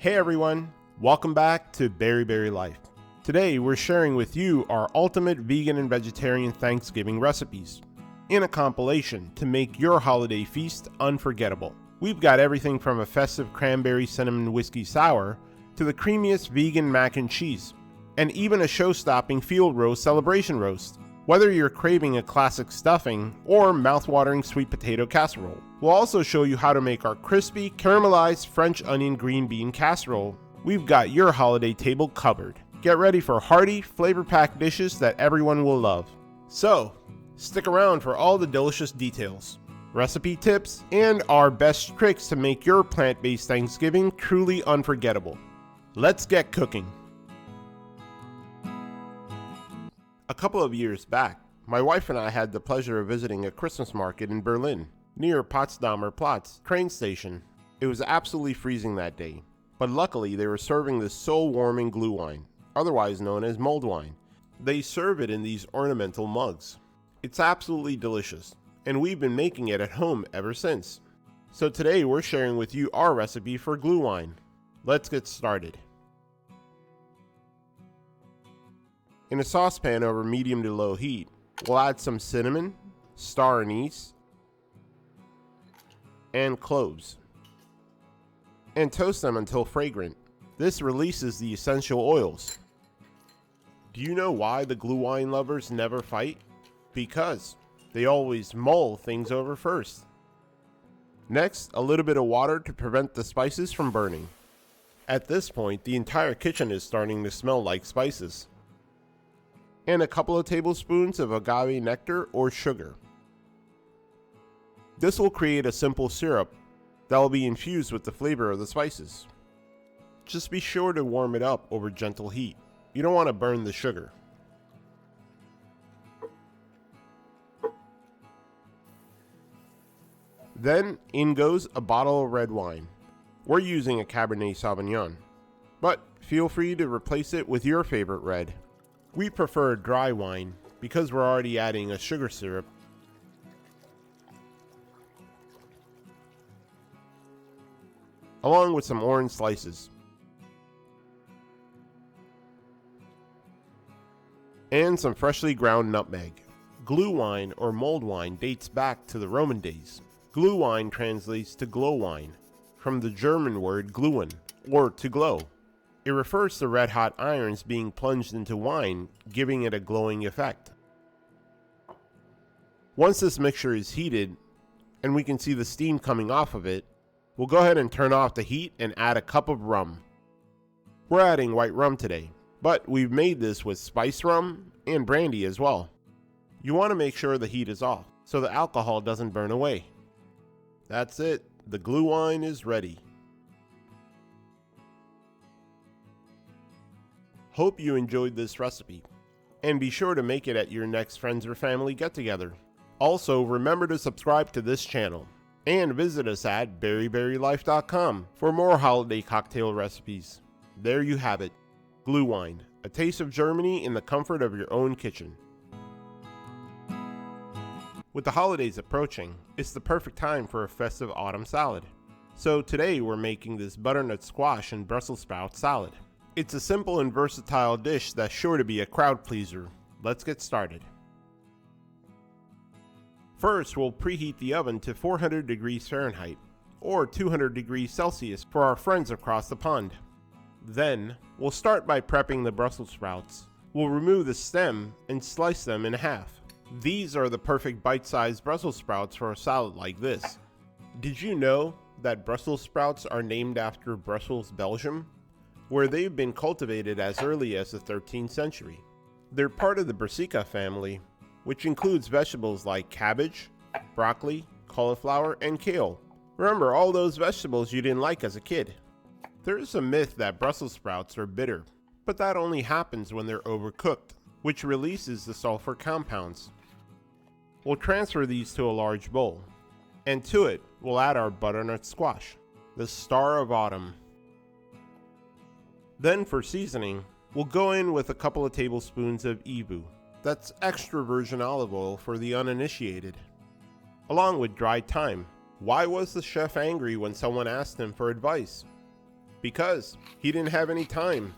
Hey everyone, welcome back to Berry Life. Today we're sharing with you our ultimate vegan and vegetarian Thanksgiving recipes in a compilation to make your holiday feast unforgettable. We've got everything from a festive Cranberry Cinnamon Whiskey Sour to the creamiest vegan mac and cheese, and even a show-stopping field roast celebration roast. Whether you're craving a classic stuffing or mouthwatering sweet potato casserole, we'll also show you how to make our crispy, caramelized French onion green bean casserole. We've got your holiday table covered. Get ready for hearty, flavor-packed dishes that everyone will love. So, stick around for all the delicious details, recipe tips, and our best tricks to make your plant-based Thanksgiving truly unforgettable. Let's get cooking. A couple of years back, my wife and I had the pleasure of visiting a Christmas market in Berlin, near Potsdamer Platz train station. It was absolutely freezing that day, but luckily they were serving this soul-warming Glühwein, otherwise known as mulled wine. They serve it in these ornamental mugs. It's absolutely delicious, and we've been making it at home ever since. So today we're sharing with you our recipe for Glühwein. Let's get started. In a saucepan over medium to low heat, we'll add some cinnamon, star anise, and cloves, and toast them until fragrant. This releases the essential oils. Do you know why the Glühwein lovers never fight? Because they always mull things over first. Next, a little bit of water to prevent the spices from burning. At this point, the entire kitchen is starting to smell like spices. And a couple of tablespoons of agave nectar or sugar. This will create a simple syrup that will be infused with the flavor of the spices. Just be sure to warm it up over gentle heat. You don't want to burn the sugar. Then in goes a bottle of red wine. We're using a Cabernet Sauvignon, but feel free to replace it with your favorite red. We prefer dry wine because we're already adding a sugar syrup. Along with some orange slices. And some freshly ground nutmeg. Glühwein or mulled wine dates back to the Roman days. Glühwein translates to glow wine, from the German word glühen, or to glow. It refers to red-hot irons being plunged into wine, giving it a glowing effect. Once this mixture is heated, and we can see the steam coming off of it, we'll go ahead and turn off the heat and add a cup of rum. We're adding white rum today, but we've made this with spiced rum and brandy as well. You want to make sure the heat is off, so the alcohol doesn't burn away. That's it, the Glühwein is ready. Hope you enjoyed this recipe, and be sure to make it at your next friends or family get-together. Also, remember to subscribe to this channel, and visit us at berryberrylife.com for more holiday cocktail recipes. There you have it, Glühwein, a taste of Germany in the comfort of your own kitchen. With the holidays approaching, it's the perfect time for a festive autumn salad. So today we're making this butternut squash and Brussels sprout salad. It's a simple and versatile dish that's sure to be a crowd pleaser. Let's get started. First, we'll preheat the oven to 400 degrees Fahrenheit, or 200 degrees Celsius for our friends across the pond. Then, we'll start by prepping the Brussels sprouts. We'll remove the stem and slice them in half. These are the perfect bite-sized Brussels sprouts for a salad like this. Did you know that Brussels sprouts are named after Brussels, Belgium, where they've been cultivated as early as the 13th century? They're part of the Brassica family, which includes vegetables like cabbage, broccoli, cauliflower, and kale. Remember all those vegetables you didn't like as a kid. There is a myth that Brussels sprouts are bitter, but that only happens when they're overcooked, which releases the sulfur compounds. We'll transfer these to a large bowl, and to it, we'll add our butternut squash, the star of autumn. Then for seasoning, we'll go in with a couple of tablespoons of EVU, that's extra virgin olive oil for the uninitiated, along with dried thyme. Why was the chef angry when someone asked him for advice? because he didn't have any time,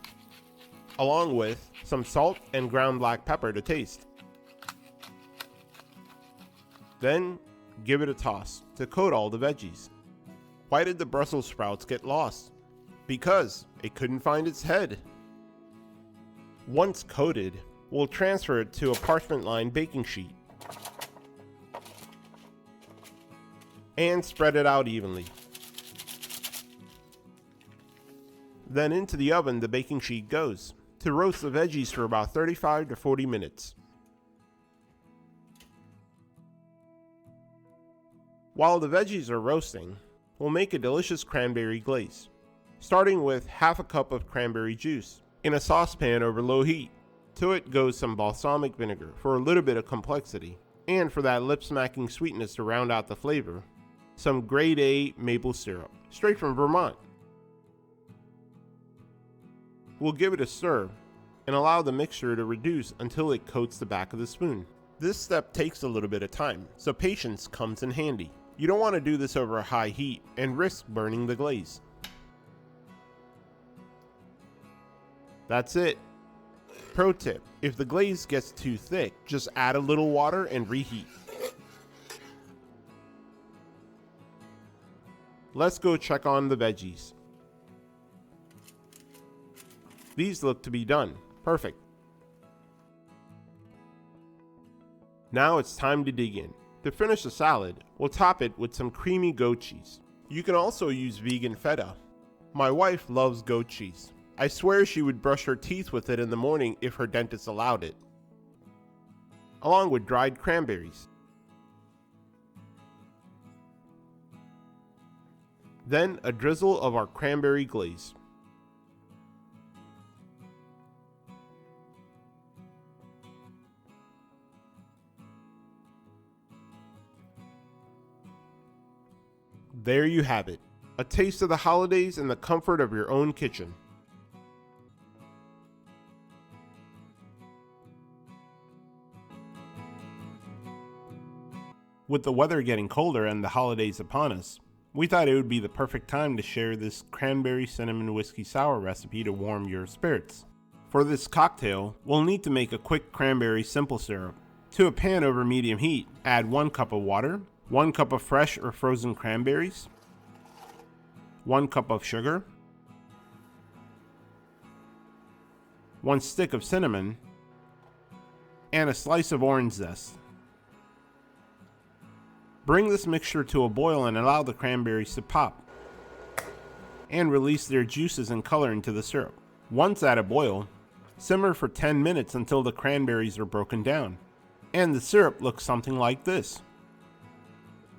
along with some salt and ground black pepper to taste. Then give it a toss to coat all the veggies. Why did the Brussels sprouts get lost? Because it couldn't find its head. Once coated, we'll transfer it to a parchment-lined baking sheet and spread it out evenly. Then into the oven the baking sheet goes to roast the veggies for about 35 to 40 minutes. While the veggies are roasting, we'll make a delicious cranberry glaze, starting with half a cup of cranberry juice in a saucepan over low heat. To it goes some balsamic vinegar for a little bit of complexity, and for that lip-smacking sweetness to round out the flavor, some grade A maple syrup, straight from Vermont. We'll give it a stir and allow the mixture to reduce until it coats the back of the spoon. This step takes a little bit of time, so patience comes in handy. You don't want to do this over a high heat and risk burning the glaze. That's it. Pro tip, if the glaze gets too thick, just add a little water and reheat. Let's go check on the veggies. These look to be done. Perfect. Now it's time to dig in. To finish the salad, we'll top it with some creamy goat cheese. You can also use vegan feta. My wife loves goat cheese. I swear she would brush her teeth with it in the morning if her dentist allowed it. Along with dried cranberries. Then a drizzle of our cranberry glaze. There you have it, a taste of the holidays in the comfort of your own kitchen. With the weather getting colder and the holidays upon us, we thought it would be the perfect time to share this Cranberry Cinnamon Whiskey Sour recipe to warm your spirits. For this cocktail, we'll need to make a quick cranberry simple syrup. To a pan over medium heat, add 1 cup of water, 1 cup of fresh or frozen cranberries, 1 cup of sugar, 1 stick of cinnamon, and a slice of orange zest. Bring this mixture to a boil and allow the cranberries to pop and release their juices and color into the syrup. Once at a boil, simmer for 10 minutes until the cranberries are broken down and the syrup looks something like this.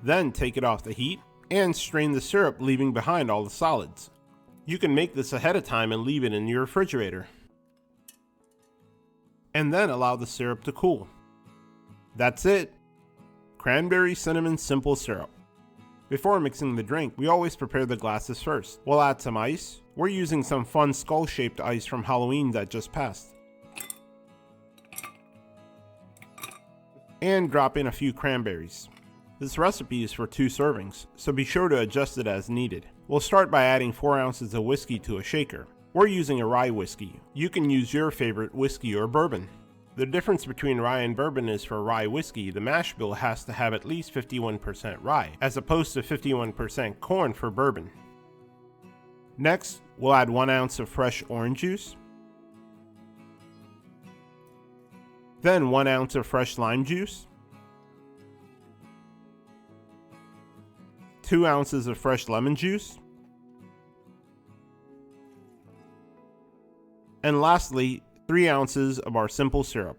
Then take it off the heat and strain the syrup, leaving behind all the solids. You can make this ahead of time and leave it in your refrigerator. And then allow the syrup to cool. That's it. Cranberry Cinnamon Simple Syrup. Before mixing the drink, we always prepare the glasses first. We'll add some ice. We're using some fun skull-shaped ice from Halloween that just passed. And drop in a few cranberries. This recipe is for 2 servings, so be sure to adjust it as needed. We'll start by adding 4 ounces of whiskey to a shaker. We're using a rye whiskey. You can use your favorite whiskey or bourbon. The difference between rye and bourbon is for rye whiskey, the mash bill has to have at least 51% rye, as opposed to 51% corn for bourbon. Next, we'll add 1 ounce of fresh orange juice, then 1 ounce of fresh lime juice, 2 ounces of fresh lemon juice, and lastly, 3 ounces of our simple syrup.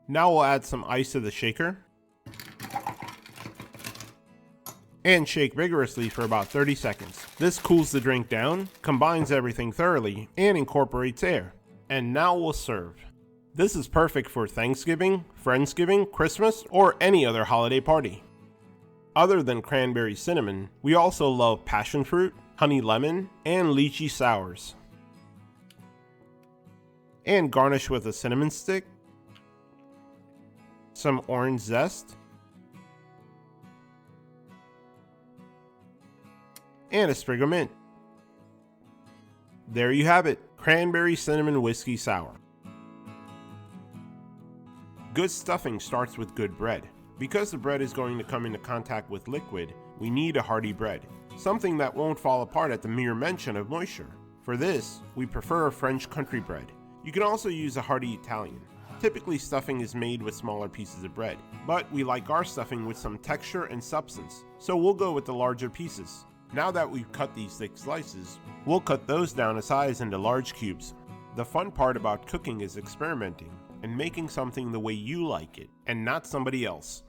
Now we'll add some ice to the shaker and shake vigorously for about 30 seconds. This cools the drink down, combines everything thoroughly, and incorporates air. And now we'll serve. This is perfect for Thanksgiving, Friendsgiving, Christmas, or any other holiday party. Other than cranberry cinnamon, we also love passion fruit, honey lemon, and lychee sours. And garnish with a cinnamon stick, some orange zest, and a sprig of mint. There you have it, Cranberry Cinnamon Whiskey Sour. Good stuffing starts with good bread. Because the bread is going to come into contact with liquid, we need a hearty bread, something that won't fall apart at the mere mention of moisture. For this, we prefer a French country bread. You can also use a hearty Italian. Typically, stuffing is made with smaller pieces of bread, but we like our stuffing with some texture and substance, so we'll go with the larger pieces. Now that we've cut these thick slices, we'll cut those down to size into large cubes. The fun part about cooking is experimenting and making something the way you like it, and not somebody else.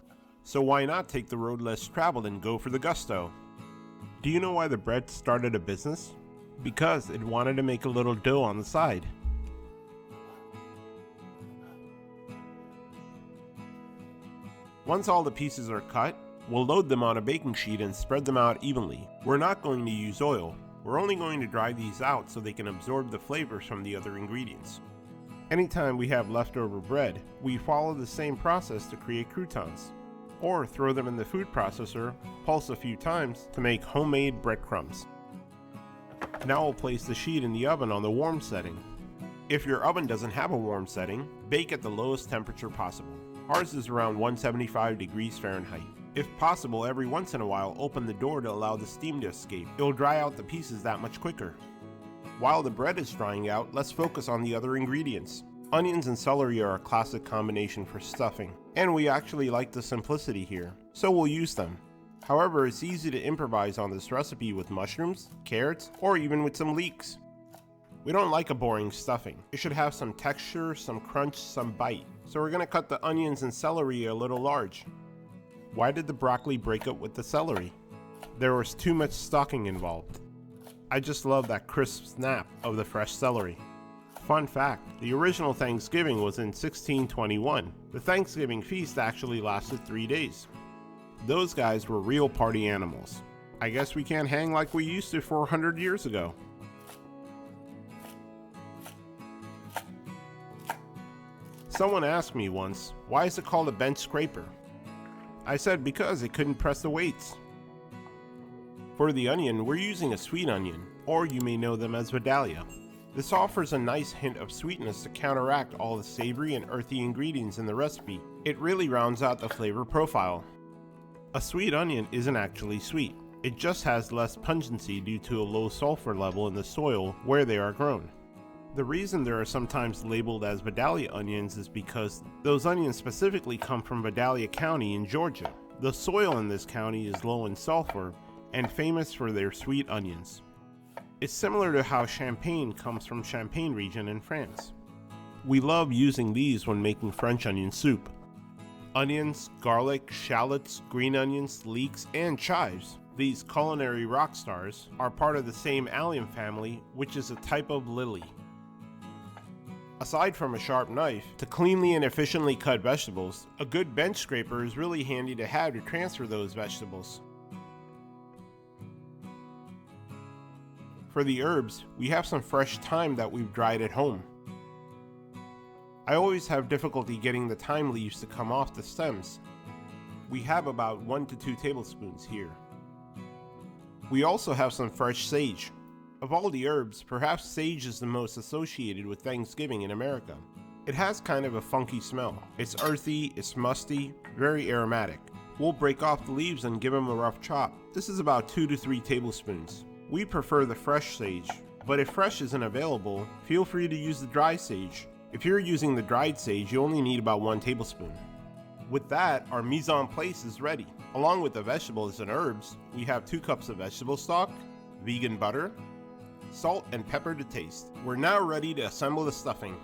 So why not take the road less traveled and go for the gusto? Do you know why the bread started a business? Because it wanted to make a little dough on the side. Once all the pieces are cut, we'll load them on a baking sheet and spread them out evenly. We're not going to use oil. We're only going to dry these out so they can absorb the flavors from the other ingredients. Anytime we have leftover bread, we follow the same process to create croutons, or throw them in the food processor, pulse a few times to make homemade breadcrumbs. Now we'll place the sheet in the oven on the warm setting. If your oven doesn't have a warm setting, bake at the lowest temperature possible. Ours is around 175 degrees Fahrenheit. If possible, every once in a while, open the door to allow the steam to escape. It'll dry out the pieces that much quicker. While the bread is drying out, let's focus on the other ingredients. Onions and celery are a classic combination for stuffing, and we actually like the simplicity here, so we'll use them. However, it's easy to improvise on this recipe with mushrooms, carrots, or even with some leeks. We don't like a boring stuffing. It should have some texture, some crunch, some bite. So we're gonna cut the onions and celery a little large. Why did the broccoli break up with the celery? There was too much stocking involved. I just love that crisp snap of the fresh celery. Fun fact, the original Thanksgiving was in 1621. The Thanksgiving feast actually lasted 3 days. Those guys were real party animals. I guess we can't hang like we used to 400 years ago. Someone asked me once, why is it called a bench scraper? I said because it couldn't press the weights. For the onion, we're using a sweet onion, or you may know them as Vidalia. This offers a nice hint of sweetness to counteract all the savory and earthy ingredients in the recipe. It really rounds out the flavor profile. A sweet onion isn't actually sweet. It just has less pungency due to a low sulfur level in the soil where they are grown. The reason they are sometimes labeled as Vidalia onions is because those onions specifically come from Vidalia County in Georgia. The soil in this county is low in sulfur and famous for their sweet onions. It's similar to how Champagne comes from Champagne region in France. We love using these when making French onion soup. Onions, garlic, shallots, green onions, leeks, and chives, these culinary rock stars, are part of the same allium family, which is a type of lily. Aside from a sharp knife to cleanly and efficiently cut vegetables, a good bench scraper is really handy to have to transfer those vegetables. For the herbs, we have some fresh thyme that we've dried at home. I always have difficulty getting the thyme leaves to come off the stems. We have about 1 to 2 tablespoons here. We also have some fresh sage. Of all the herbs, perhaps sage is the most associated with Thanksgiving in America. It has kind of a funky smell. It's earthy, it's musty, very aromatic. We'll break off the leaves and give them a rough chop. This is about 2 to 3 tablespoons. We prefer the fresh sage, but if fresh isn't available, feel free to use the dry sage. If you're using the dried sage, you only need about 1 tablespoon. With that, our mise en place is ready. Along with the vegetables and herbs, we have 2 cups of vegetable stock, vegan butter, salt and pepper to taste. We're now ready to assemble the stuffing.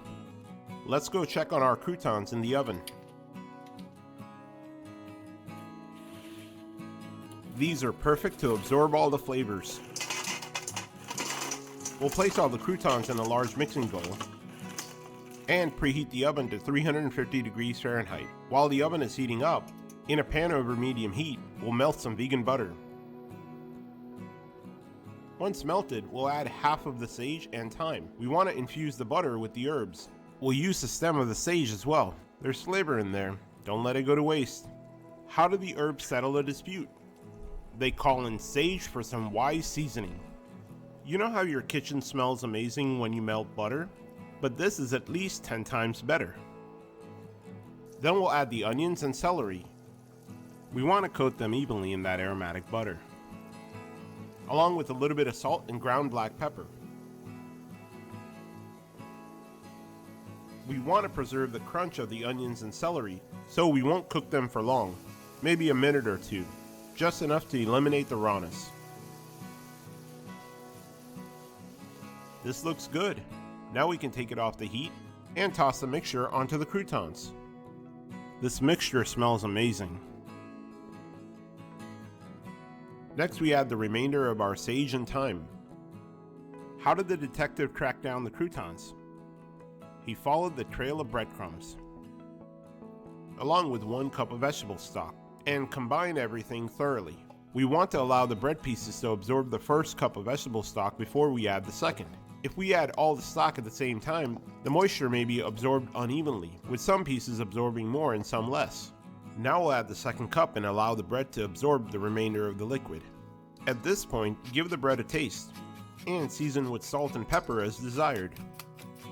Let's go check on our croutons in the oven. These are perfect to absorb all the flavors. We'll place all the croutons in a large mixing bowl and preheat the oven to 350 degrees Fahrenheit. While the oven is heating up, in a pan over medium heat, we'll melt some vegan butter. Once melted, we'll add half of the sage and thyme. We want to infuse the butter with the herbs. We'll use the stem of the sage as well. There's flavor in there. Don't let it go to waste. How do the herbs settle a dispute? They call in sage for some wise seasoning. You know how your kitchen smells amazing when you melt butter? But this is at least 10 times better. Then we'll add the onions and celery. We want to coat them evenly in that aromatic butter, along with a little bit of salt and ground black pepper. We want to preserve the crunch of the onions and celery, so we won't cook them for long, maybe a minute or two, just enough to eliminate the rawness. This looks good. Now we can take it off the heat and toss the mixture onto the croutons. This mixture smells amazing. Next we add the remainder of our sage and thyme. How did the detective track down the croutons? He followed the trail of breadcrumbs, along with 1 cup of vegetable stock, and combine everything thoroughly. We want to allow the bread pieces to absorb the first cup of vegetable stock before we add the second. If we add all the stock at the same time, the moisture may be absorbed unevenly, with some pieces absorbing more and some less. Now we'll add the second cup and allow the bread to absorb the remainder of the liquid. At this point, give the bread a taste, and season with salt and pepper as desired.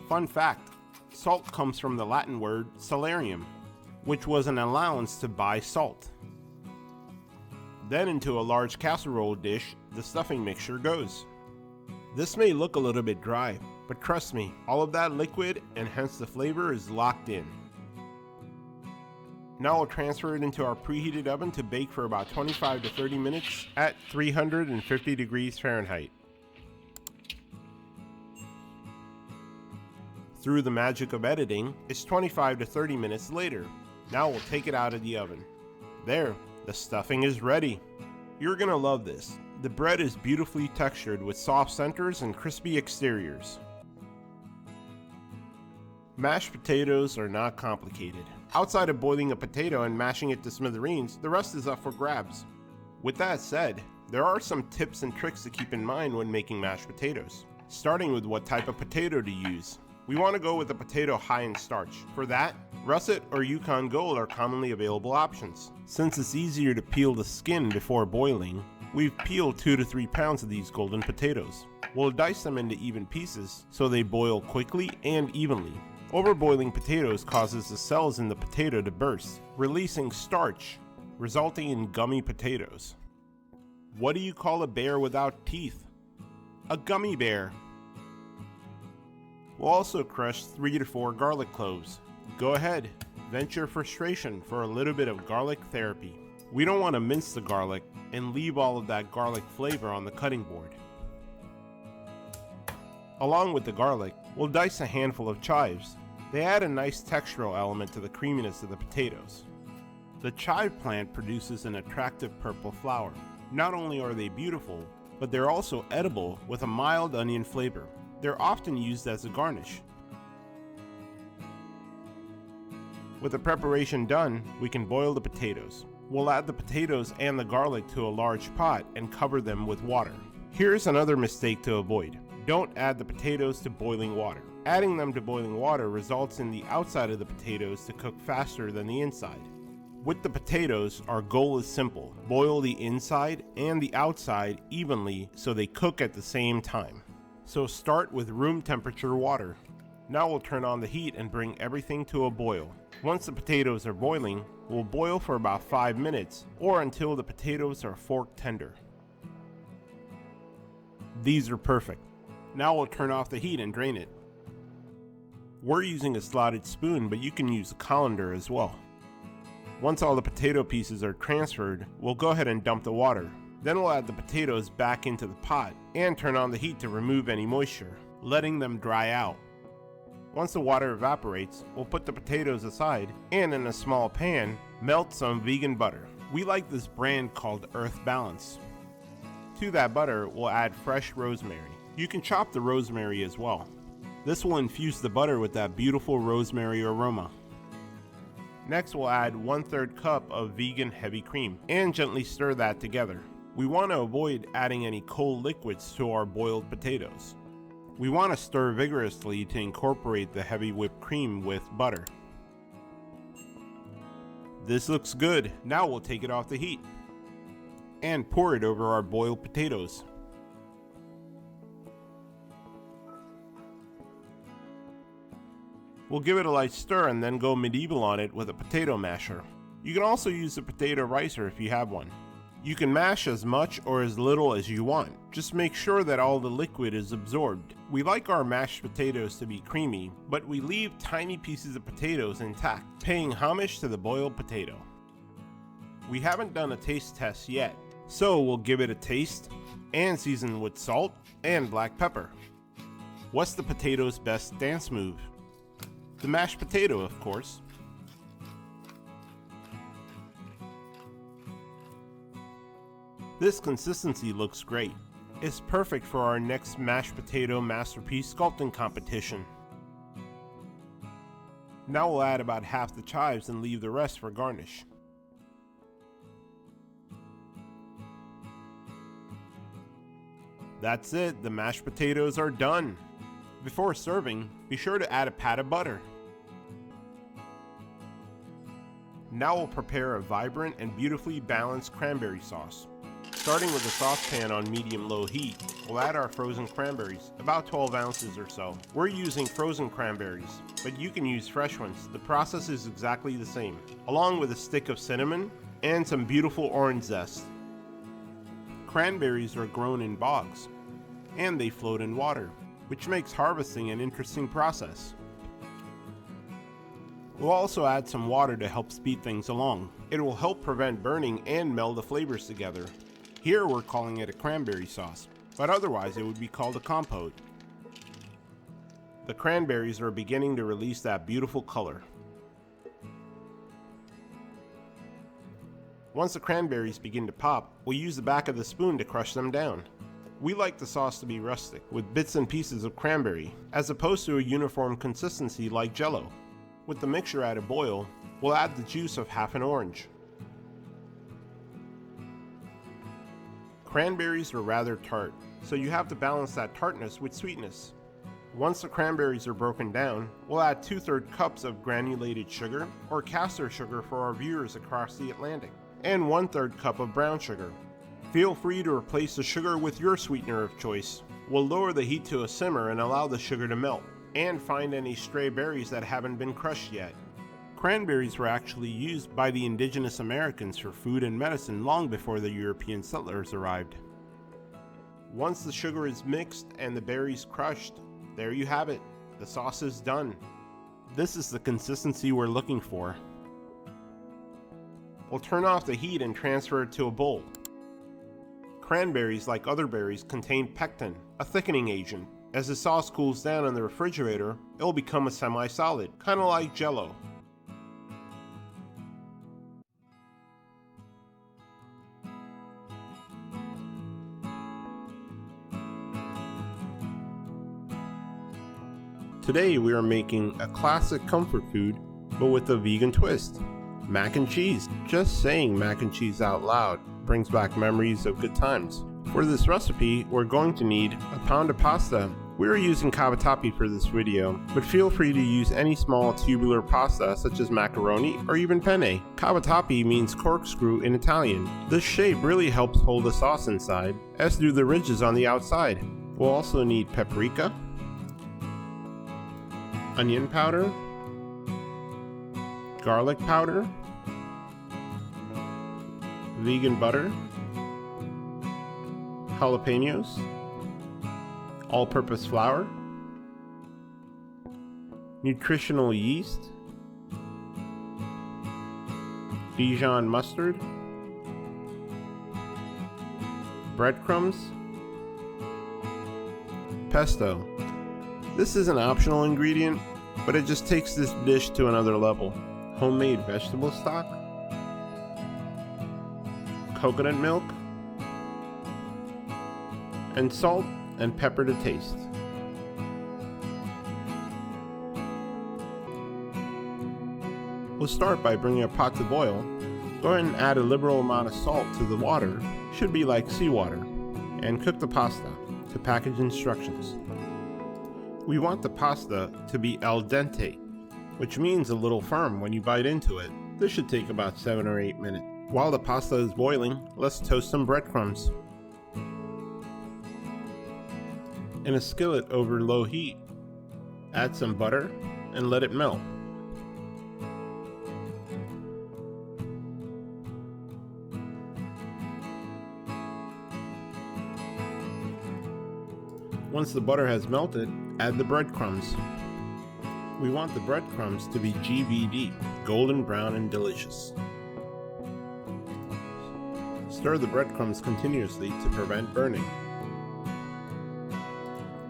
Fun fact, salt comes from the Latin word salarium, which was an allowance to buy salt. Then into a large casserole dish, the stuffing mixture goes. This may look a little bit dry, but trust me, all of that liquid and hence the flavor is locked in. Now we'll transfer it into our preheated oven to bake for about 25 to 30 minutes at 350 degrees Fahrenheit. Through the magic of editing, it's 25 to 30 minutes later. Now we'll take it out of the oven. There, the stuffing is ready. You're gonna love this. The bread is beautifully textured with soft centers and crispy exteriors. Mashed potatoes are not complicated. Outside of boiling a potato and mashing it to smithereens, the rest is up for grabs. With that said, there are some tips and tricks to keep in mind when making mashed potatoes, starting with what type of potato to use. We want to go with a potato high in starch. For that, russet or Yukon Gold are commonly available options. Since it's easier to peel the skin before boiling, we've peeled 2 to 3 pounds of these golden potatoes. We'll dice them into even pieces so they boil quickly and evenly. Overboiling potatoes causes the cells in the potato to burst, releasing starch, resulting in gummy potatoes. What do you call a bear without teeth? A gummy bear. We'll also crush 3 to 4 garlic cloves. Go ahead, vent your frustration for a little bit of garlic therapy. We don't want to mince the garlic and leave all of that garlic flavor on the cutting board. Along with the garlic, we'll dice a handful of chives. They add a nice textural element to the creaminess of the potatoes. The chive plant produces an attractive purple flower. Not only are they beautiful, but they're also edible with a mild onion flavor. They're often used as a garnish. With the preparation done, we can boil the potatoes. We'll add the potatoes and the garlic to a large pot and cover them with water. Here's another mistake to avoid. Don't add the potatoes to boiling water. Adding them to boiling water results in the outside of the potatoes to cook faster than the inside. With the potatoes, our goal is simple. Boil the inside and the outside evenly so they cook at the same time. So start with room temperature water. Now we'll turn on the heat and bring everything to a boil. Once the potatoes are boiling, we'll boil for about 5 minutes or until the potatoes are fork tender. These are perfect. Now we'll turn off the heat and drain it. We're using a slotted spoon, but you can use a colander as well. Once all the potato pieces are transferred, we'll go ahead and dump the water. Then we'll add the potatoes back into the pot and turn on the heat to remove any moisture, letting them dry out. Once the water evaporates, we'll put the potatoes aside and in a small pan, melt some vegan butter. We like this brand called Earth Balance. To that butter, we'll add fresh rosemary. You can chop the rosemary as well. This will infuse the butter with that beautiful rosemary aroma. Next, we'll add 1/3 cup of vegan heavy cream and gently stir that together. We want to avoid adding any cold liquids to our boiled potatoes. We want to stir vigorously to incorporate the heavy whipped cream with butter. This looks good. Now we'll take it off the heat. and pour it over our boiled potatoes. We'll give it a light stir and then go medieval on it with a potato masher. You can also use a potato ricer if you have one. You can mash as much or as little as you want. Just make sure that all the liquid is absorbed. We like our mashed potatoes to be creamy, but we leave tiny pieces of potatoes intact, paying homage to the boiled potato. We haven't done a taste test yet, so we'll give it a taste and season with salt and black pepper. What's the potato's best dance move? The mashed potato, of course. This consistency looks great. It's perfect for our next mashed potato masterpiece sculpting competition. Now we'll add about half the chives and leave the rest for garnish. That's it, the mashed potatoes are done. Before serving, be sure to add a pat of butter. Now we'll prepare a vibrant and beautifully balanced cranberry sauce. Starting with a saucepan on medium-low heat, we'll add our frozen cranberries, about 12 ounces or so. We're using frozen cranberries, but you can use fresh ones. The process is exactly the same, along with a stick of cinnamon and some beautiful orange zest. Cranberries are grown in bogs, and they float in water, which makes harvesting an interesting process. We'll also add some water to help speed things along. It will help prevent burning and meld the flavors together. Here we're calling it a cranberry sauce, but otherwise it would be called a compote. The cranberries are beginning to release that beautiful color. Once the cranberries begin to pop, we'll use the back of the spoon to crush them down. We like the sauce to be rustic, with bits and pieces of cranberry, as opposed to a uniform consistency like Jell-O. With the mixture at a boil, we'll add the juice of half an orange. Cranberries are rather tart, so you have to balance that tartness with sweetness. Once the cranberries are broken down, we'll add 2/3 cups of granulated sugar, or caster sugar for our viewers across the Atlantic, and 1/3 cup of brown sugar. Feel free to replace the sugar with your sweetener of choice. We'll lower the heat to a simmer and allow the sugar to melt, and find any stray berries that haven't been crushed yet. Cranberries were actually used by the indigenous Americans for food and medicine long before the European settlers arrived. Once the sugar is mixed and the berries crushed, there you have it. The sauce is done. This is the consistency we're looking for. We'll turn off the heat and transfer it to a bowl. Cranberries, like other berries, contain pectin, a thickening agent. As the sauce cools down in the refrigerator, it will become a semi-solid, kind of like Jell-O. Today we are making a classic comfort food, but with a vegan twist. Mac and cheese. Just saying mac and cheese out loud brings back memories of good times. For this recipe, we're going to need a pound of pasta. We are using cavatappi for this video, but feel free to use any small tubular pasta such as macaroni or even penne. Cavatappi means corkscrew in Italian. This shape really helps hold the sauce inside, as do the ridges on the outside. We'll also need paprika, onion powder, garlic powder, vegan butter, jalapenos, all-purpose flour, nutritional yeast, Dijon mustard, breadcrumbs, pesto. This is an optional ingredient, but it just takes this dish to another level. Homemade vegetable stock, coconut milk, and salt and pepper to taste. We'll start by bringing a pot to boil. Go ahead and add a liberal amount of salt to the water, should be like seawater, and cook the pasta to package instructions. We want the pasta to be al dente, which means a little firm when you bite into it. This should take about 7 or 8 minutes. While the pasta is boiling, let's toast some breadcrumbs. In a skillet over low heat, add some butter and let it melt. Once the butter has melted, add the breadcrumbs. We want the breadcrumbs to be GBD, golden brown and delicious. Stir the breadcrumbs continuously to prevent burning.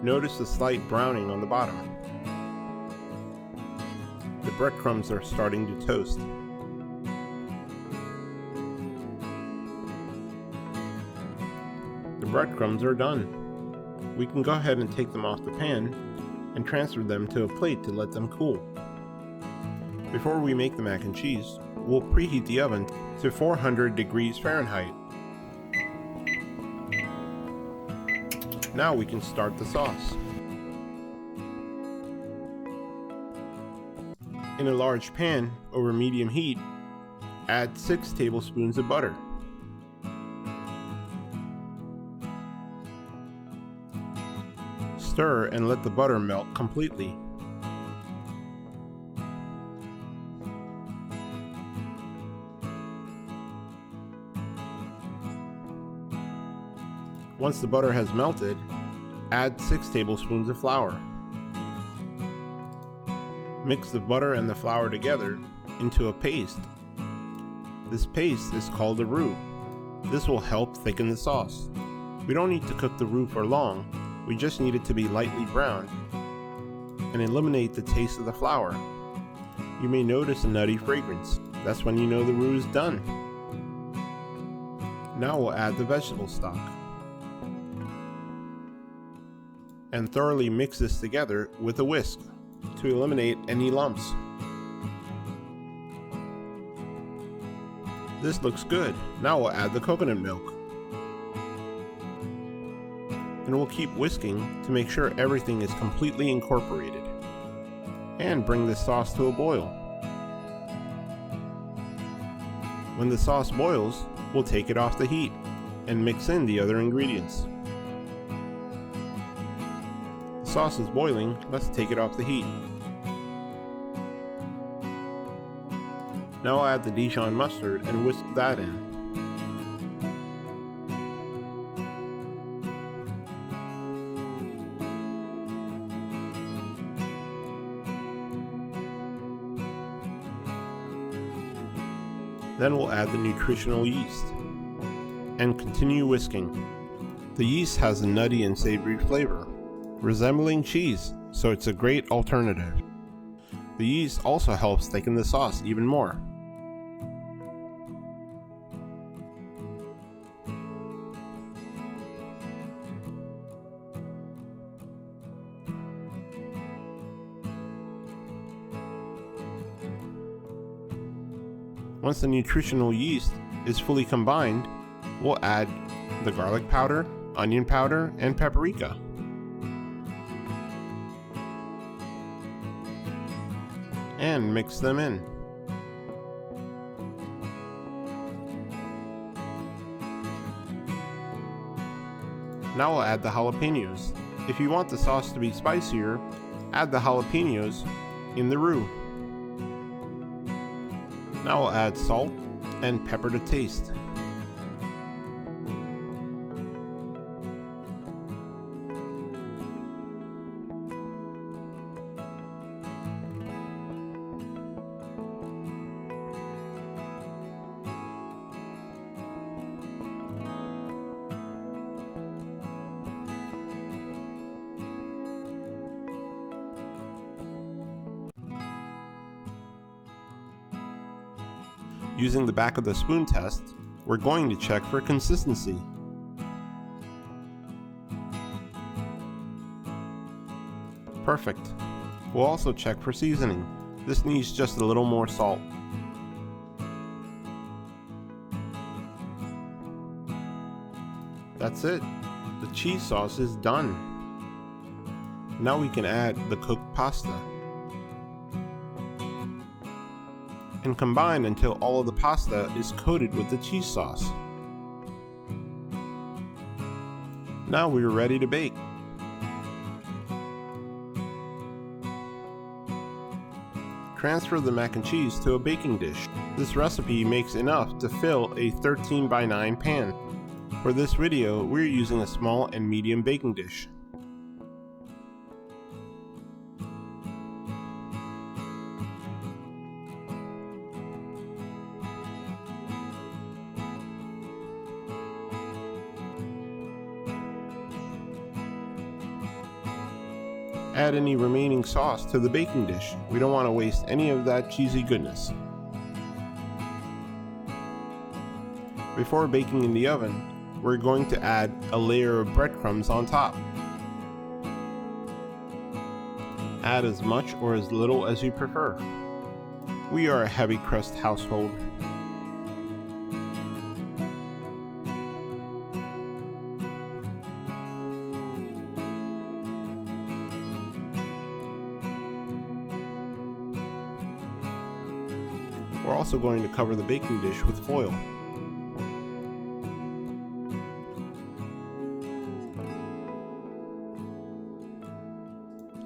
Notice the slight browning on the bottom. The breadcrumbs are starting to toast. The breadcrumbs are done. We can go ahead and take them off the pan and transfer them to a plate to let them cool. Before we make the mac and cheese, we'll preheat the oven to 400 degrees Fahrenheit. Now we can start the sauce. In a large pan over medium heat, add 6 tablespoons of butter. Stir and let the butter melt completely. Once the butter has melted, add 6 tablespoons of flour. Mix the butter and the flour together into a paste. This paste is called a roux. This will help thicken the sauce. We don't need to cook the roux for long. We just need it to be lightly browned and eliminate the taste of the flour. You may notice a nutty fragrance. That's when you know the roux is done. Now we'll add the vegetable stock and thoroughly mix this together with a whisk to eliminate any lumps. This looks good. Now we'll add the coconut milk. And we'll keep whisking to make sure everything is completely incorporated. And bring the sauce to a boil. When the sauce boils, we'll take it off the heat and mix in the other ingredients. The sauce is boiling, let's take it off the heat. Now I'll add the Dijon mustard and whisk that in. Then we'll add the nutritional yeast and continue whisking. The yeast has a nutty and savory flavor, resembling cheese, so it's a great alternative. The yeast also helps thicken the sauce even more. Once the nutritional yeast is fully combined, we'll add the garlic powder, onion powder, and paprika. And mix them in. Now we'll add the jalapenos. If you want the sauce to be spicier, add the jalapenos in the roux. Now we'll add salt and pepper to taste. Using the back of the spoon test, we're going to check for consistency. Perfect. We'll also check for seasoning. This needs just a little more salt. That's it. The cheese sauce is done. Now we can add the cooked pasta. and combine until all of the pasta is coated with the cheese sauce. Now we are ready to bake. Transfer the mac and cheese to a baking dish. This recipe makes enough to fill a 13 by 9 pan. For this video, we're using a small and medium baking dish. Add any remaining sauce to the baking dish. We don't want to waste any of that cheesy goodness. Before baking in the oven, we're going to add a layer of breadcrumbs on top. Add as much or as little as you prefer. We are a heavy crust household. We're also going to cover the baking dish with foil.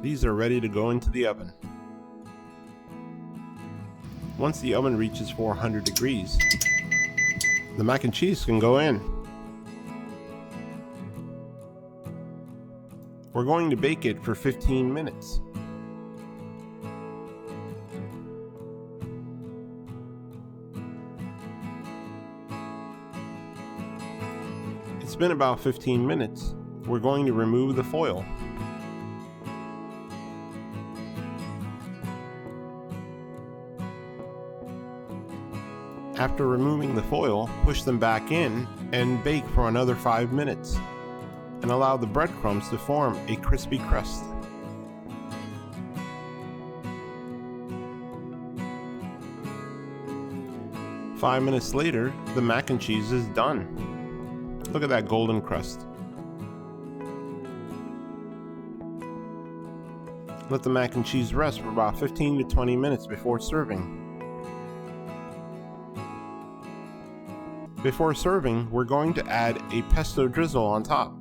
These are ready to go into the oven. Once the oven reaches 400 degrees, the mac and cheese can go in. We're going to bake it for 15 minutes. It's been about 15 minutes. We're going to remove the foil. After removing the foil, push them back in and bake for another 5 minutes, and allow the breadcrumbs to form a crispy crust. Five minutes later, the mac and cheese is done. Look at that golden crust. Let the mac and cheese rest for about 15 to 20 minutes before serving. Before serving, we're going to add a pesto drizzle on top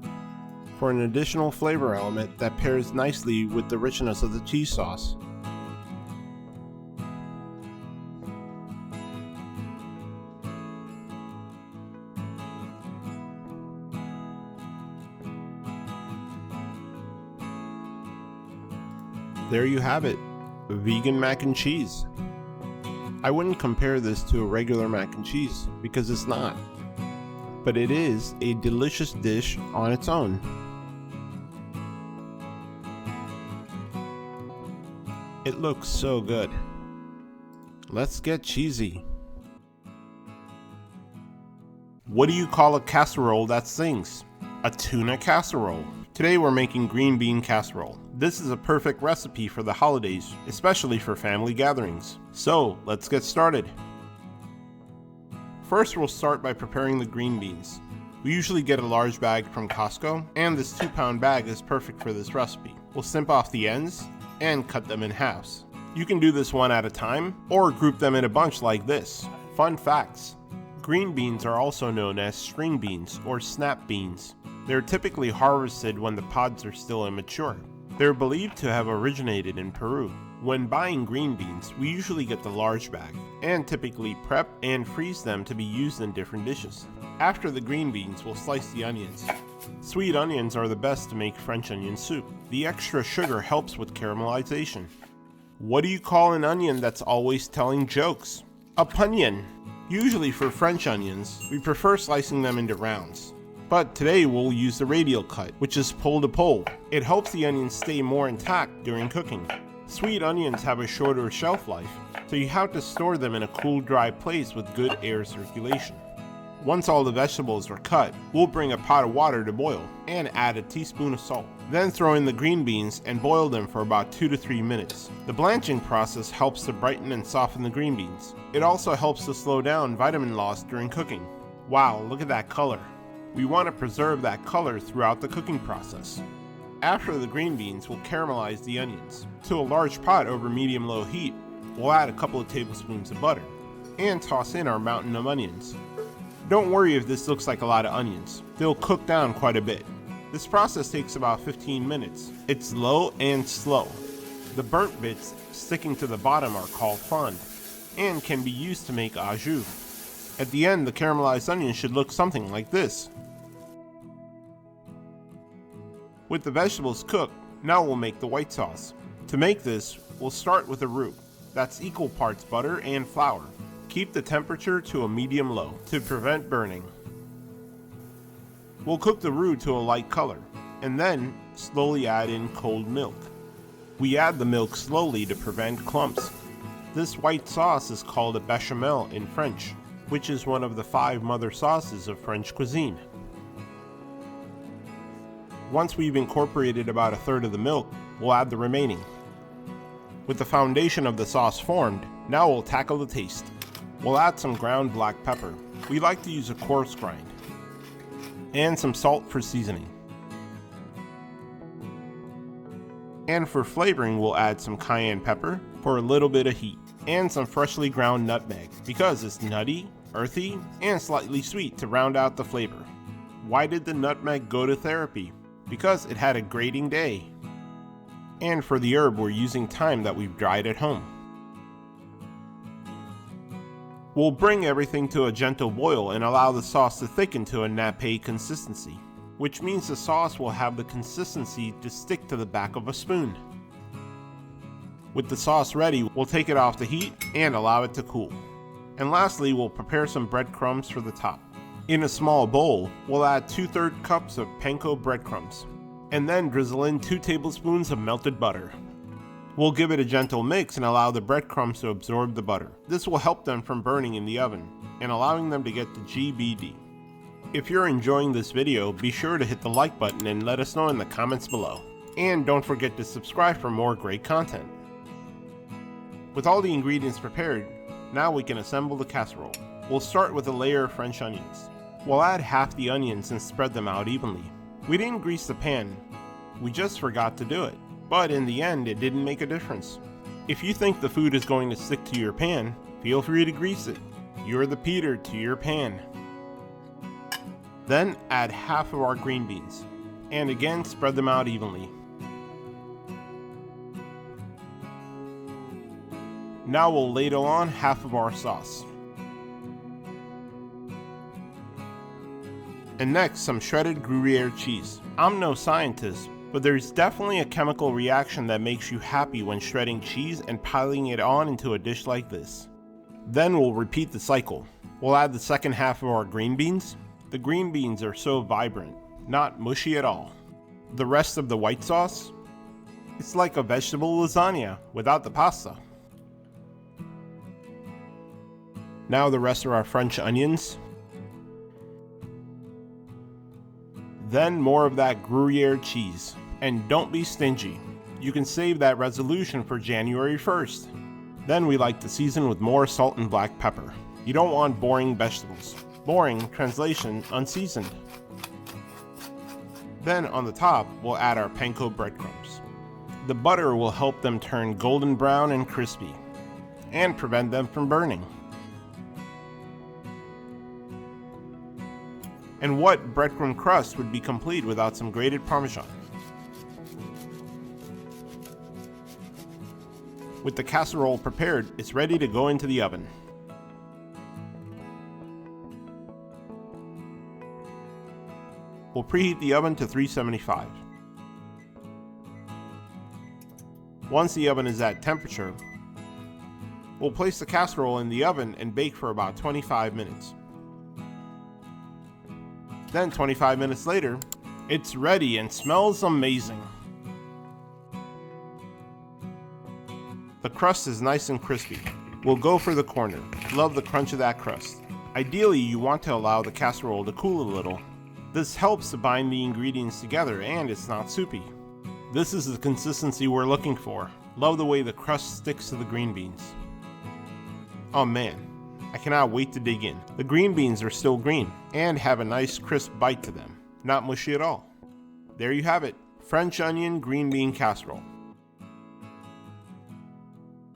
for an additional flavor element that pairs nicely with the richness of the cheese sauce. There you have it, vegan mac and cheese. I wouldn't compare this to a regular mac and cheese because it's not, but it is a delicious dish on its own. It looks so good. Let's get cheesy. What do you call a casserole that sings? A tuna casserole. Today we're making green bean casserole. This is a perfect recipe for the holidays, especially for family gatherings. So let's get started. First we'll start by preparing the green beans. We usually get a large bag from Costco, and this 2-pound bag is perfect for this recipe. We'll snip off the ends and cut them in halves. You can do this one at a time or group them in a bunch like this. Fun facts. Green beans are also known as string beans or snap beans. They're typically harvested when the pods are still immature. They're believed to have originated in Peru. When buying green beans, we usually get the large bag and typically prep and freeze them to be used in different dishes. After the green beans, we'll slice the onions. Sweet onions are the best to make French onion soup. The extra sugar helps with caramelization. What do you call an onion that's always telling jokes? A punion. Usually for French onions, we prefer slicing them into rounds. But today we'll use the radial cut, which is pole to pole. It helps the onions stay more intact during cooking. Sweet onions have a shorter shelf life, so you have to store them in a cool, dry place with good air circulation. Once all the vegetables are cut, we'll bring a pot of water to boil and add a teaspoon of salt. Then throw in the green beans and boil them for about 2 to 3 minutes. The blanching process helps to brighten and soften the green beans. It also helps to slow down vitamin loss during cooking. Wow, look at that color. We want to preserve that color throughout the cooking process. After the green beans, we'll caramelize the onions. To a large pot over medium-low heat, we'll add a couple of tablespoons of butter and toss in our mountain of onions. Don't worry if this looks like a lot of onions, they'll cook down quite a bit. This process takes about 15 minutes. It's low and slow. The burnt bits sticking to the bottom are called fond and can be used to make au jus. At the end, the caramelized onion should look something like this. With the vegetables cooked, now we'll make the white sauce. To make this, we'll start with a roux. That's equal parts butter and flour. Keep the temperature to a medium-low to prevent burning. We'll cook the roux to a light color, and then slowly add in cold milk. We add the milk slowly to prevent clumps. This white sauce is called a bechamel in French, which is one of the 5 mother sauces of French cuisine. Once we've incorporated about a third of the milk, we'll add the remaining. With the foundation of the sauce formed, now we'll tackle the taste. We'll add some ground black pepper. We like to use a coarse grind. And some salt for seasoning. And for flavoring, we'll add some cayenne pepper for a little bit of heat. And some freshly ground nutmeg because it's nutty, earthy, and slightly sweet to round out the flavor. Why did the nutmeg go to therapy? Because it had a grating day. And for the herb, we're using thyme that we've dried at home. We'll bring everything to a gentle boil and allow the sauce to thicken to a nappe consistency, which means the sauce will have the consistency to stick to the back of a spoon. With the sauce ready, we'll take it off the heat and allow it to cool. And lastly, we'll prepare some breadcrumbs for the top. In a small bowl, we'll add 2/3 cups of panko breadcrumbs, and then drizzle in 2 tablespoons of melted butter. We'll give it a gentle mix and allow the breadcrumbs to absorb the butter. This will help them from burning in the oven and allowing them to get the GBD. If you're enjoying this video, be sure to hit the like button and let us know in the comments below. And don't forget to subscribe for more great content. With all the ingredients prepared, now we can assemble the casserole. We'll start with a layer of French onions. We'll add half the onions and spread them out evenly. We didn't grease the pan, we just forgot to do it. But in the end, it didn't make a difference. If you think the food is going to stick to your pan, feel free to grease it. You're the Peter to your pan. Then add half of our green beans, and again spread them out evenly. Now we'll ladle on half of our sauce. And next, some shredded Gruyere cheese. I'm no scientist, but there's definitely a chemical reaction that makes you happy when shredding cheese and piling it on into a dish like this. Then we'll repeat the cycle. We'll add the second half of our green beans. The green beans are so vibrant, not mushy at all. The rest of the white sauce? It's like a vegetable lasagna without the pasta. Now the rest of our French onions. Then more of that Gruyere cheese. And don't be stingy. You can save that resolution for January 1st. Then we like to season with more salt and black pepper. You don't want boring vegetables. Boring, translation, unseasoned. Then on the top, we'll add our panko breadcrumbs. The butter will help them turn golden brown and crispy, and prevent them from burning. And what breadcrumb crust would be complete without some grated Parmesan? With the casserole prepared, it's ready to go into the oven. We'll preheat the oven to 375. Once the oven is at temperature, we'll place the casserole in the oven and bake for about 25 minutes. Then 25 minutes later, it's ready and smells amazing. The crust is nice and crispy. We'll go for the corner. Love the crunch of that crust. Ideally, you want to allow the casserole to cool a little. This helps to bind the ingredients together and it's not soupy. This is the consistency we're looking for. Love the way the crust sticks to the green beans. Oh man, I cannot wait to dig in. The green beans are still green and have a nice crisp bite to them. Not mushy at all. There you have it, French onion green bean casserole.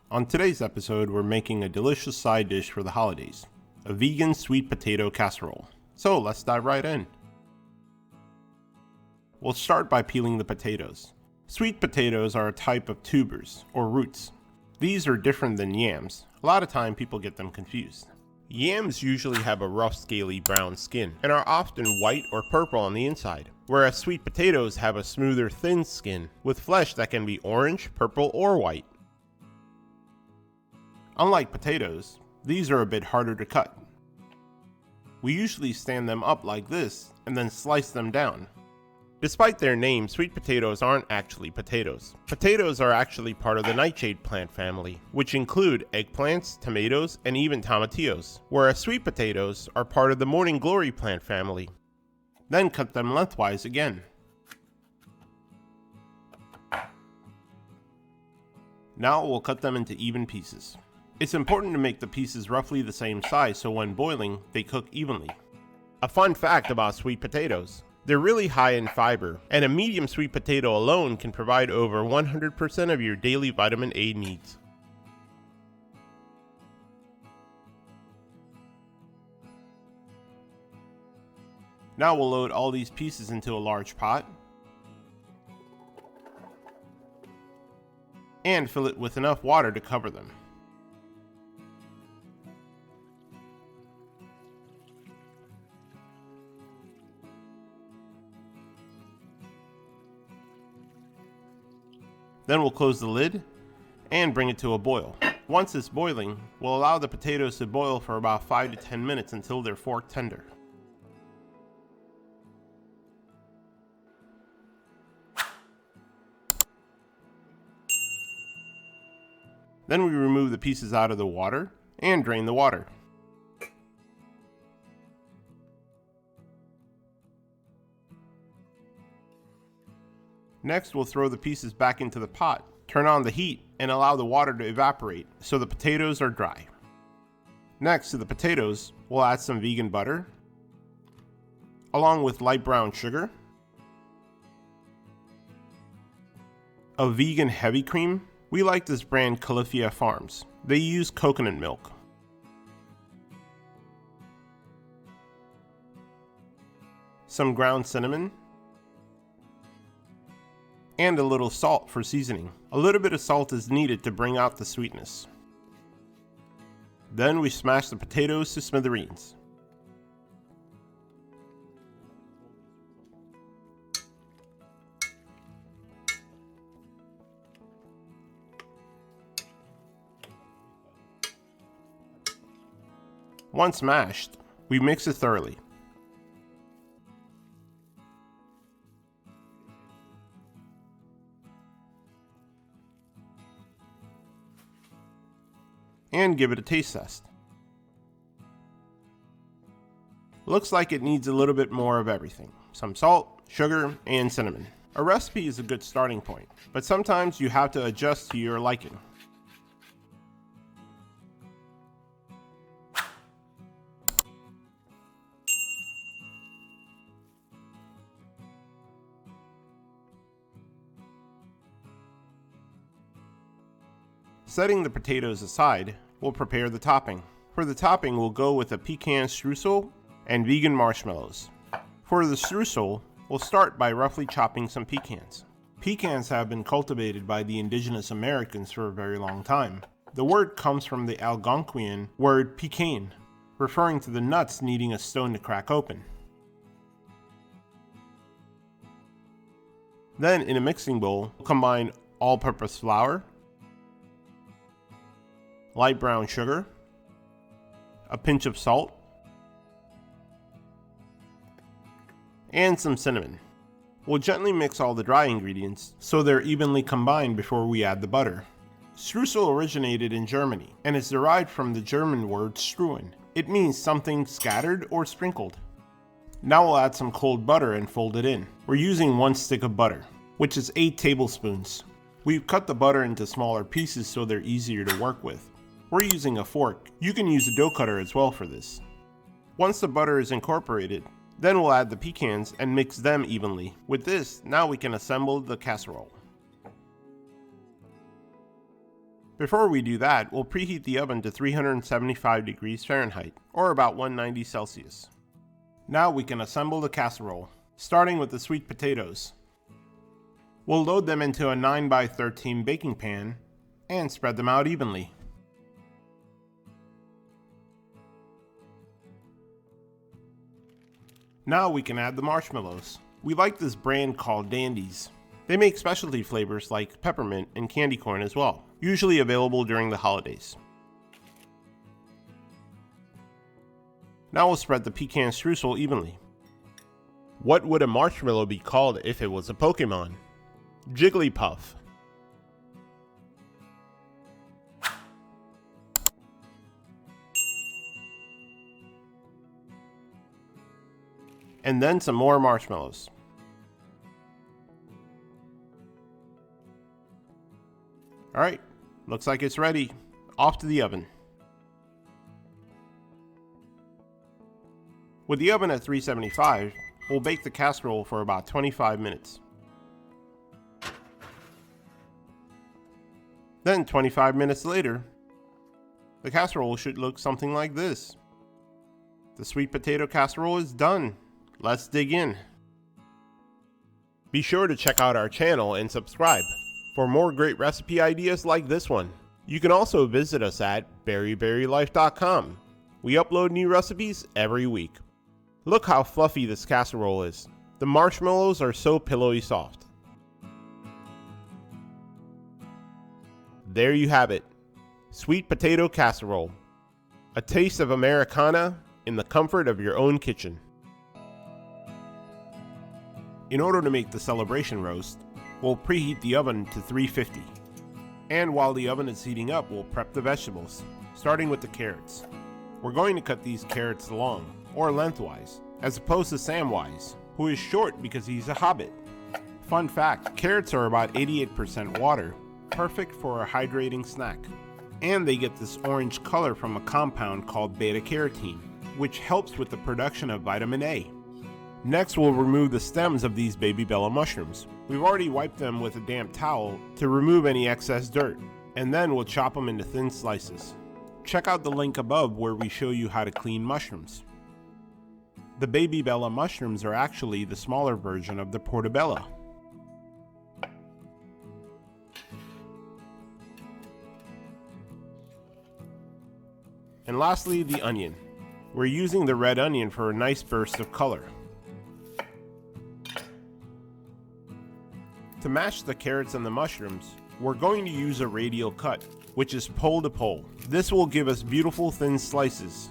On today's episode, we're making a delicious side dish for the holidays, a vegan sweet potato casserole. So let's dive right in. We'll start by peeling the potatoes. Sweet potatoes are a type of tubers, or roots. These are different than yams. A lot of time people get them confused. Yams usually have a rough scaly brown skin and are often white or purple on the inside, whereas sweet potatoes have a smoother thin skin with flesh that can be orange, purple, or white. Unlike potatoes, these are a bit harder to cut. We usually stand them up like this and then slice them down. Despite their name, sweet potatoes aren't actually potatoes. Potatoes are actually part of the nightshade plant family, which include eggplants, tomatoes, and even tomatillos, whereas sweet potatoes are part of the morning glory plant family. Then cut them lengthwise again. Now we'll cut them into even pieces. It's important to make the pieces roughly the same size so when boiling, they cook evenly. A fun fact about sweet potatoes: they're really high in fiber, and a medium sweet potato alone can provide over 100% of your daily vitamin A needs. Now we'll load all these pieces into a large pot and fill it with enough water to cover them. Then we'll close the lid and bring it to a boil. Once it's boiling, we'll allow the potatoes to boil for about 5 to 10 minutes until they're fork tender. Then we remove the pieces out of the water and drain the water. Next, we'll throw the pieces back into the pot, turn on the heat, and allow the water to evaporate so the potatoes are dry. Next to the potatoes, we'll add some vegan butter, along with light brown sugar, a vegan heavy cream. We like this brand Califia Farms. They use coconut milk. Some ground cinnamon, and a little salt for seasoning. A little bit of salt is needed to bring out the sweetness. Then we smash the potatoes to smithereens. Once mashed, we mix it thoroughly. And give it a taste test. Looks like it needs a little bit more of everything. Some salt, sugar, and cinnamon. A recipe is a good starting point, but sometimes you have to adjust to your liking. Setting the potatoes aside, we'll prepare the topping. For the topping, we'll go with a pecan streusel and vegan marshmallows. For the streusel, we'll start by roughly chopping some pecans. Pecans have been cultivated by the indigenous Americans for a very long time. The word comes from the Algonquian word pecan, referring to the nuts needing a stone to crack open. Then in a mixing bowl, we'll combine all-purpose flour, light brown sugar, a pinch of salt, and some cinnamon. We'll gently mix all the dry ingredients so they're evenly combined before we add the butter. Streusel originated in Germany and is derived from the German word streuen. It means something scattered or sprinkled. Now we'll add some cold butter and fold it in. We're using 1 stick of butter, which is 8 tablespoons. We've cut the butter into smaller pieces so they're easier to work with. We're using a fork. You can use a dough cutter as well for this. Once the butter is incorporated, then we'll add the pecans and mix them evenly. With this, now we can assemble the casserole. Before we do that, we'll preheat the oven to 375 degrees Fahrenheit, or about 190 Celsius. Now we can assemble the casserole, starting with the sweet potatoes. We'll load them into a 9x13 baking pan and spread them out evenly. Now we can add the marshmallows. We like this brand called Dandies. They make specialty flavors like peppermint and candy corn as well, usually available during the holidays. Now we'll spread the pecan streusel evenly. What would a marshmallow be called if it was a Pokemon? Jigglypuff. And then some more marshmallows. Alright, looks like it's ready. Off to the oven. With the oven at 375, we'll bake the casserole for about 25 minutes. Then 25 minutes later, the casserole should look something like this. The sweet potato casserole is done. Let's dig in. Be sure to check out our channel and subscribe for more great recipe ideas like this one. You can also visit us at berryberrylife.com. We upload new recipes every week. Look how fluffy this casserole is. The marshmallows are so pillowy soft. There you have it. Sweet potato casserole. A taste of Americana in the comfort of your own kitchen. In order to make the celebration roast, we'll preheat the oven to 350. And while the oven is heating up, we'll prep the vegetables, starting with the carrots. We're going to cut these carrots long, or lengthwise, as opposed to Samwise, who is short because he's a hobbit. Fun fact, carrots are about 88% water, perfect for a hydrating snack. And they get this orange color from a compound called beta-carotene, which helps with the production of vitamin A. Next, we'll remove the stems of these baby bella mushrooms. We've already wiped them with a damp towel to remove any excess dirt, and then we'll chop them into thin slices. Check out the link above where we show you how to clean mushrooms. The baby bella mushrooms are actually the smaller version of the portobello. And lastly, the onion. We're using the red onion for a nice burst of color. To match the carrots and the mushrooms, we're going to use a radial cut, which is pole to pole. This will give us beautiful thin slices.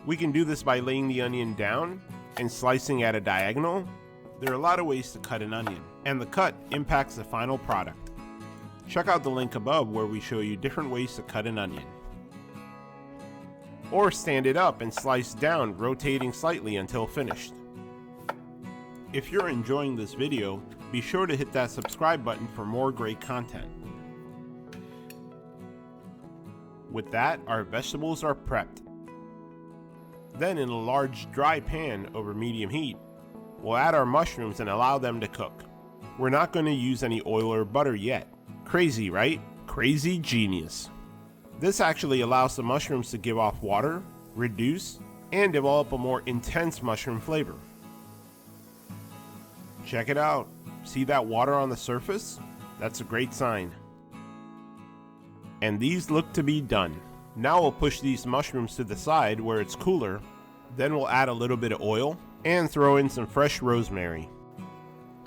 We can do this by laying the onion down and slicing at a diagonal. There are a lot of ways to cut an onion, and the cut impacts the final product. Check out the link above where we show you different ways to cut an onion. Or stand it up and slice down, rotating slightly until finished. If you're enjoying this video, be sure to hit that subscribe button for more great content. With that, our vegetables are prepped. Then in a large dry pan over medium heat, we'll add our mushrooms and allow them to cook. We're not going to use any oil or butter yet. Crazy, right? Crazy genius. This actually allows the mushrooms to give off water, reduce, and develop a more intense mushroom flavor. Check it out. See that water on the surface? That's a great sign. And these look to be done. Now we'll push these mushrooms to the side where it's cooler. Then we'll add a little bit of oil and throw in some fresh rosemary.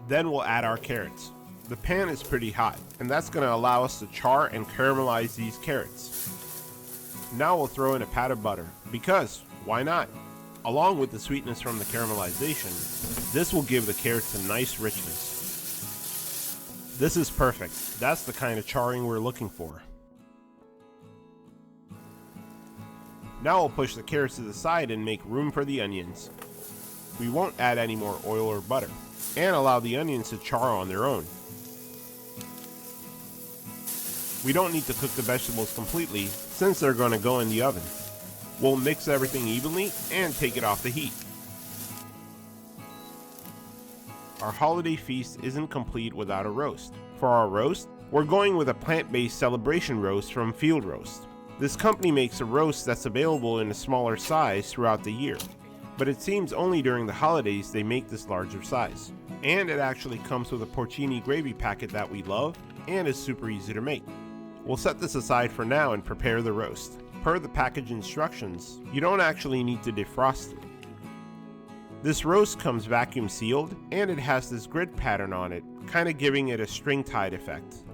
Then we'll add our carrots. The pan is pretty hot, and that's going to allow us to char and caramelize these carrots. Now we'll throw in a pat of butter, because why not? Along with the sweetness from the caramelization, this will give the carrots a nice richness. This is perfect. That's the kind of charring we're looking for. Now we'll push the carrots to the side and make room for the onions. We won't add any more oil or butter, and allow the onions to char on their own. We don't need to cook the vegetables completely since they're going to go in the oven. We'll mix everything evenly and take it off the heat. Our holiday feast isn't complete without a roast. For our roast, We're going with a plant-based celebration roast from Field Roast. This company makes a roast that's available in a smaller size throughout the year, but it seems only during the holidays they make this larger size. And it actually comes with a porcini gravy packet that we love and is super easy to make. We'll set this aside for now and prepare the roast. Per the package instructions, you don't actually need to defrost it. This roast comes vacuum sealed and it has this grid pattern on it, kind of giving it a string tied effect.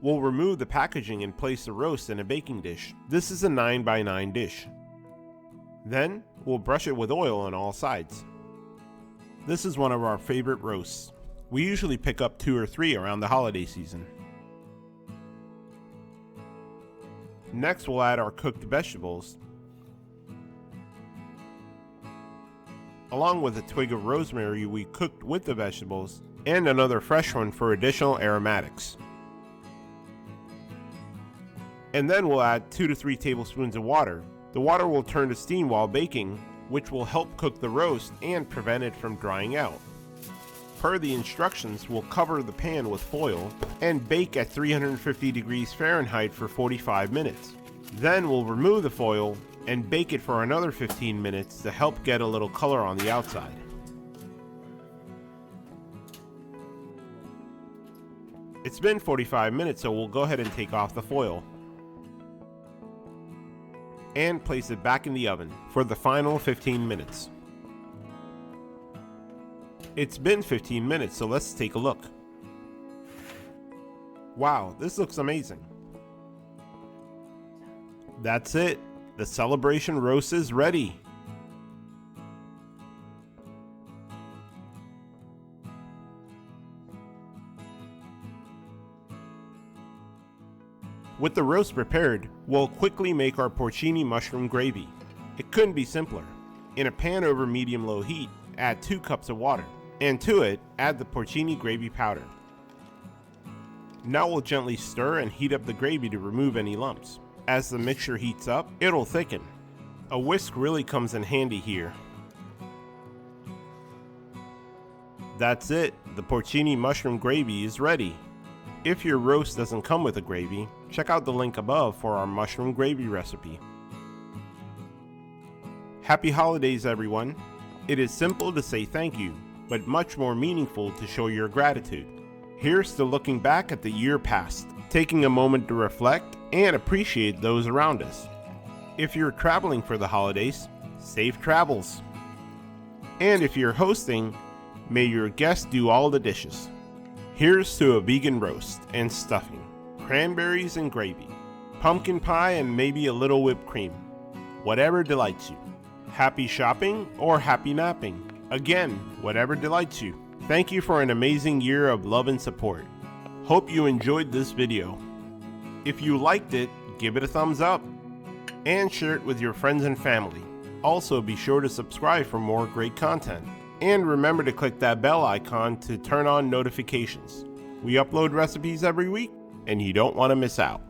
We'll remove the packaging and place the roast in a baking dish. This is a 9x9 dish. Then, we'll brush it with oil on all sides. This is one of our favorite roasts. We usually pick up 2 or 3 around the holiday season. Next, we'll add our cooked vegetables, along with a twig of rosemary we cooked with the vegetables, and another fresh one for additional aromatics. And then we'll add 2 to 3 tablespoons of water. The water will turn to steam while baking, which will help cook the roast and prevent it from drying out. Per the instructions, we'll cover the pan with foil and bake at 350 degrees Fahrenheit for 45 minutes. Then we'll remove the foil and bake it for another 15 minutes to help get a little color on the outside. It's been 45 minutes, so we'll go ahead and take off the foil and place it back in the oven for the final 15 minutes. It's been 15 minutes, so let's take a look. Wow, this looks amazing. That's it. The celebration roast is ready. With the roast prepared, we'll quickly make our porcini mushroom gravy. It couldn't be simpler. In a pan over medium-low heat, add 2 cups of water, and to it, add the porcini gravy powder. Now we'll gently stir and heat up the gravy to remove any lumps. As the mixture heats up, it'll thicken. A whisk really comes in handy here. That's it, the porcini mushroom gravy is ready. If your roast doesn't come with a gravy, check out the link above for our mushroom gravy recipe. Happy holidays, everyone. It is simple to say thank you, but much more meaningful to show your gratitude. Here's to looking back at the year past, taking a moment to reflect and appreciate those around us. If you're traveling for the holidays, safe travels. And if you're hosting, may your guests do all the dishes. Here's to a vegan roast and stuffing, cranberries and gravy, pumpkin pie and maybe a little whipped cream. Whatever delights you. Happy shopping or happy napping. Again, whatever delights you. Thank you for an amazing year of love and support. Hope you enjoyed this video. If you liked it, give it a thumbs up and share it with your friends and family. Also, be sure to subscribe for more great content. And remember to click that bell icon to turn on notifications. We upload recipes every week, and you don't want to miss out.